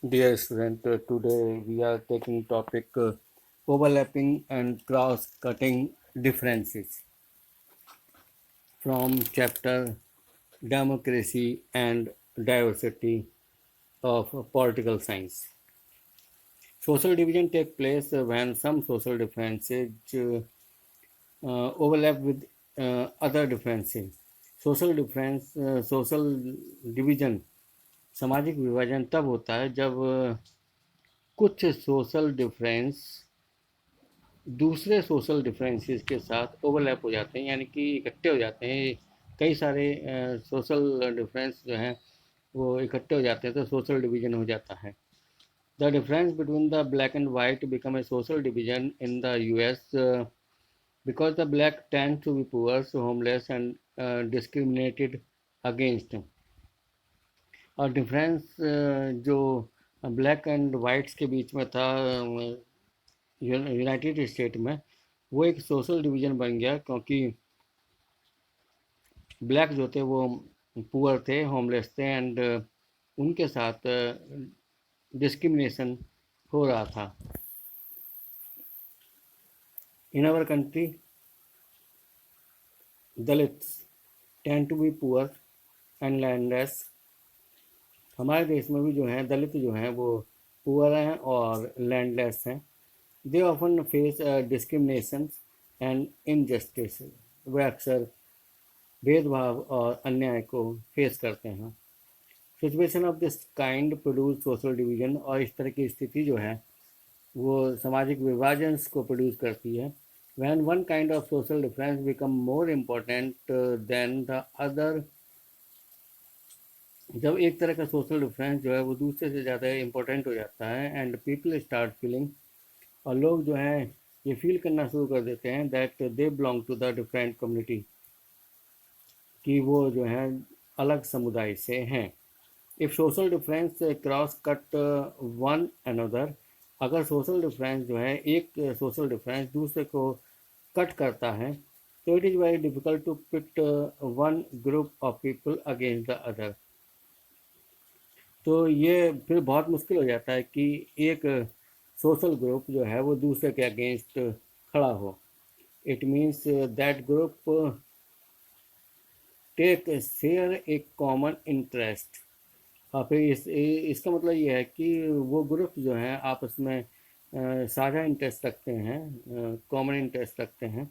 Dear student, today we are taking topic overlapping and cross-cutting differences from chapter Democracy and Diversity of Political Science. Social division take place when some social differences overlap with other differences. Social division सामाजिक विभाजन तब होता है जब कुछ social difference दूसरे social differences के साथ ओवरलैप हो जाते हैं, यानी कि इकट्ठे हो जाते हैं। कई सारे सोशल डिफरेंस जो हैं वो इकट्ठे हो जाते हैं तो सोशल डिवीजन हो जाता है। The difference between the black and white become a social division in the US because the black tend to be poor, so homeless and discriminated against. और डिफरेंस जो ब्लैक एंड वाइट्स के बीच में था United state में, वो एक social division बन गया क्योंकि ब्लैक जो थे वो पुअर थे, होमलेस थे एंड उनके साथ डिस्क्रिमिनेशन हो रहा था। In our country Dalits tend to be poor and landless. हमारे देश में भी जो हैं दलित जो हैं वो पुअर हैं और लैंडलेस हैं। They often face discrimination and injustice. वे अक्सर भेदभाव और अन्याय को फेस करते हैं। Situation of this kind produce social division, और इस तरह की स्थिति जो है वो सामाजिक विभाजन को प्रोड्यूस करती है। Van one kind of social difference become more important then the other, जब एक तरह का सोशल डिफरेंस जो है वो दूसरे से ज़्यादा इम्पोर्टेंट हो जाता है एंड पीपल स्टार्ट फीलिंग, और लोग जो हैं ये फील करना शुरू कर देते हैं that they belong to the different community, कि वो जो हैं अलग समुदाय से हैं। If social difference cross cut one another, अगर सोशल डिफरेंस जो है एक सोशल डिफरेंस दूसरे को कट करता है तो it is very difficult to pit one group of people against the other. तो ये फिर बहुत मुश्किल हो जाता है कि एक सोशल ग्रुप जो है वो दूसरे के अगेंस्ट खड़ा हो। It means that group take share a common interest. और फिर इसका मतलब ये है कि वो ग्रुप जो हैं आपस में साझा इंटरेस्ट रखते हैं, कॉमन इंटरेस्ट रखते हैं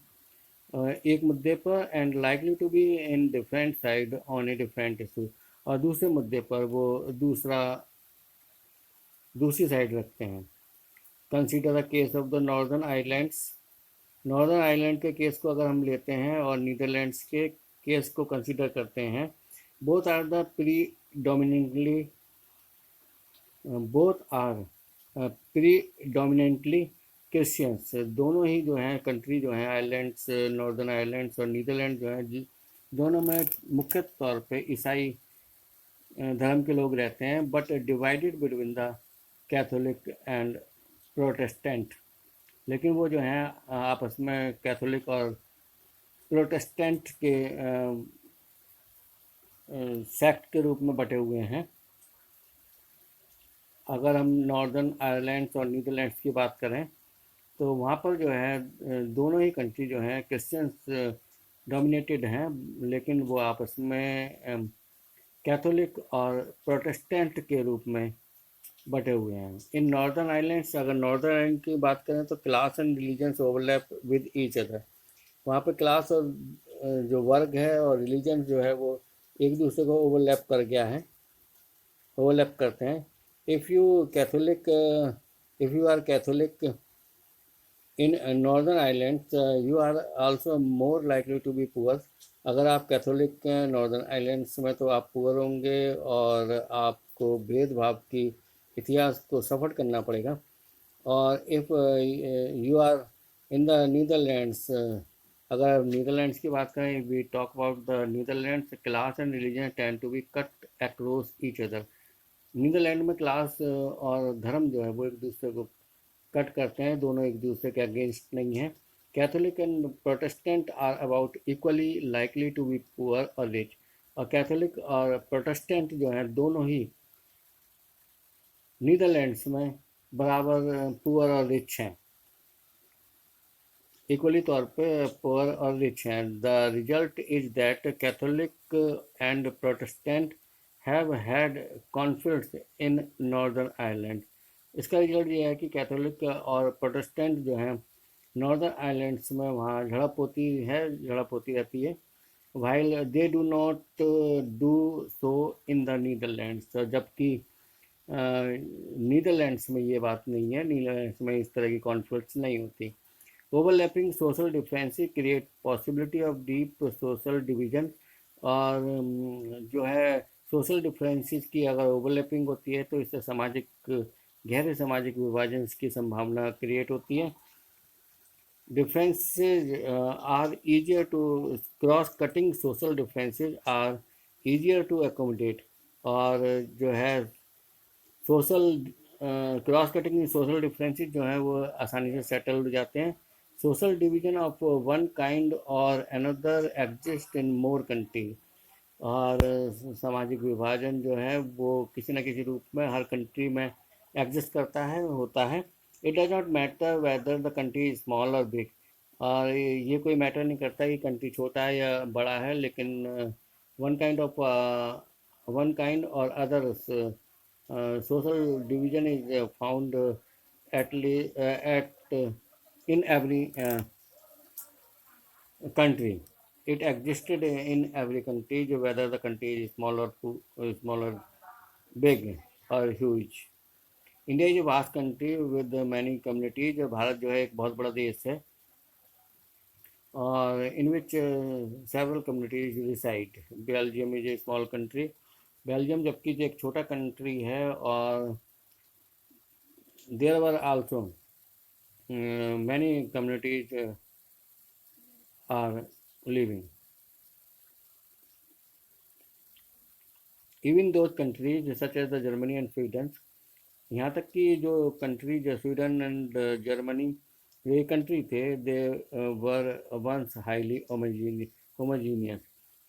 एक मुद्दे पर, and likely to be in different side on a different issue, और दूसरे मुद्दे पर वो दूसरी साइड रखते हैं। Consider the case of the northern islands. Northern island के केस को अगर हम लेते हैं और नीदरलैंड्स के केस को कंसीडर करते हैं, both are the predominantly both are predominantly Christians. दोनों ही जो हैं कंट्री जो हैं आइलैंड्स, नॉर्दर्न आइलैंड्स और नीदरलैंड जो हैं, दोनों में मुख्य तौर पे ईसाई धर्म के लोग रहते हैं, but divided between the Catholic and Protestant. लेकिन वो जो हैं आपस में कैथोलिक और प्रोटेस्टेंट के सेक्ट के रूप में बटे हुए हैं। अगर हम नॉर्दर्न आयरलैंड और नीदरलैंड्स की बात करें तो वहाँ पर जो है दोनों ही कंट्री जो हैं क्रिश्चियंस डोमिनेटेड हैं, लेकिन वो आपस में कैथोलिक और प्रोटेस्टेंट के रूप में बटे हुए हैं। इन नॉर्दर्न आइलैंड्स, अगर नॉर्दर्न आइलैंड की बात करें तो class and religions overlap with each other. वहाँ पे क्लास और जो वर्ग है और रिलीजन जो है वो एक दूसरे को ओवरलैप करते हैं। If you Catholic if you are Catholic in northern islands you are also more likely to be poor. अगर आप कैथोलिक नॉर्दर्न आइलैंड्स में तो आप पुअर होंगे और आपको भेदभाव की इतिहास को सफ़र करना पड़ेगा। और if you are in the Netherlands, अगर नीदरलैंड्स की बात करें, we talk about the Netherlands, class and religion tend to be cut across each other. Netherland में क्लास और धर्म जो है वो एक दूसरे को कट करते हैं, दोनों एक दूसरे के अगेंस्ट नहीं हैं। Catholic and Protestant are about equally likely to be poor और रिच। और कैथोलिक और प्रोटेस्टेंट जो हैं दोनों ही नीदरलैंड्स में बराबर पुअर और रिच हैं, इक्वली तौर पे पुअर और रिच हैं। The result is that Catholic and Protestant have had conflicts in northern Ireland. इसका रिजल्ट ये है कि कैथोलिक और प्रोटेस्टेंट जो हैं नॉर्दर्न आयरलैंड्स में वहाँ झड़प होती रहती है, while they do not do so in the Netherlands. जबकि नीदरलैंड्स में ये बात नहीं है, नीदरलैंड्स में इस तरह की कॉन्फ्लिक्ट्स नहीं होती। Overlapping social differences create possibility of deep social division. और जो है सोशल डिफरेंसेस की अगर ओवरलैपिंग होती है तो इससे गहरे सामाजिक विभाजन की संभावना क्रिएट होती है। differences are easier to cross-cutting social differences are easier to accommodate। और जो है social cross cutting social differences जो है वो आसानी से सेटल हो जाते हैं। Social division of one kind और another exist in more country. और सामाजिक विभाजन जो है वो किसी न किसी रूप में हर कंट्री में एग्जिस्ट करता है, होता है। It does not matter whether the country is small और बिग। और ये कोई मैटर नहीं करता कि कंट्री छोटा है या बड़ा है, लेकिन one kind of one kind और others social division is found at in every country. It existed in every country, whether the country is small or big or huge. India is a vast country with many communities. भारत जो है एक बहुत बड़ा देश है और in which several communities reside. Belgium is a small country. Belgium जबकि जो एक छोटा कंट्री है और there were also many communities are living. Even those countries such as the Germany and Sweden, यहाँ तक कि जो कंट्रीज स्वीडन एंड जर्मनी ये कंट्री थे, दे वर वंस हाईली होमोजीनियस।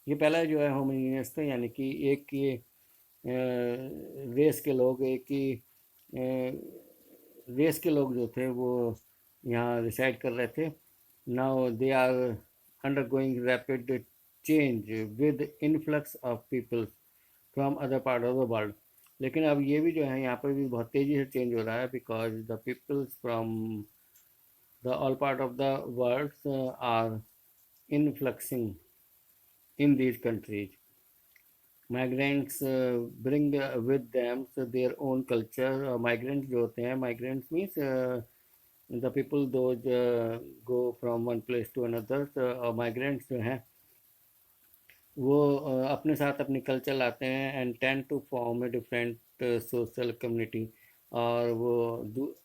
ये पहला जो है होमोजीनियस थे, यानी कि एक ही रेस के लोग, एक ही रेस के लोग जो थे वो यहाँ रिसाइड कर रहे थे। Now they are undergoing rapid change with influx of people from other part of the world. लेकिन अब ये भी जो है यहाँ पर भी बहुत तेज़ी से चेंज हो रहा है, because the peoples from the all part of the world are influxing in these countries. Migrants bring with them their own culture. Migrants जो होते हैं, migrants means the people those go from one place to another. Migrants जो हैं वो अपने साथ अपनी culture लाते हैं and tend to form a different social community. और वो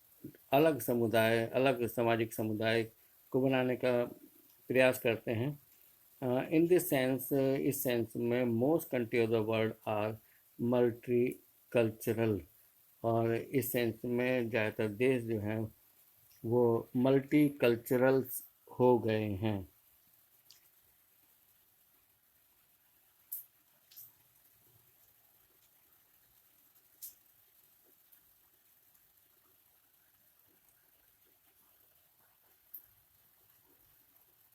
अलग समुदाय, अलग सामाजिक समुदाय को बनाने का प्रयास करते हैं। इन दिस सेंस, इस सेंस में most country of the world are multicultural. और इस सेंस में ज़्यादातर देश जो हैं वो मल्टी कल्चरल हो गए हैं।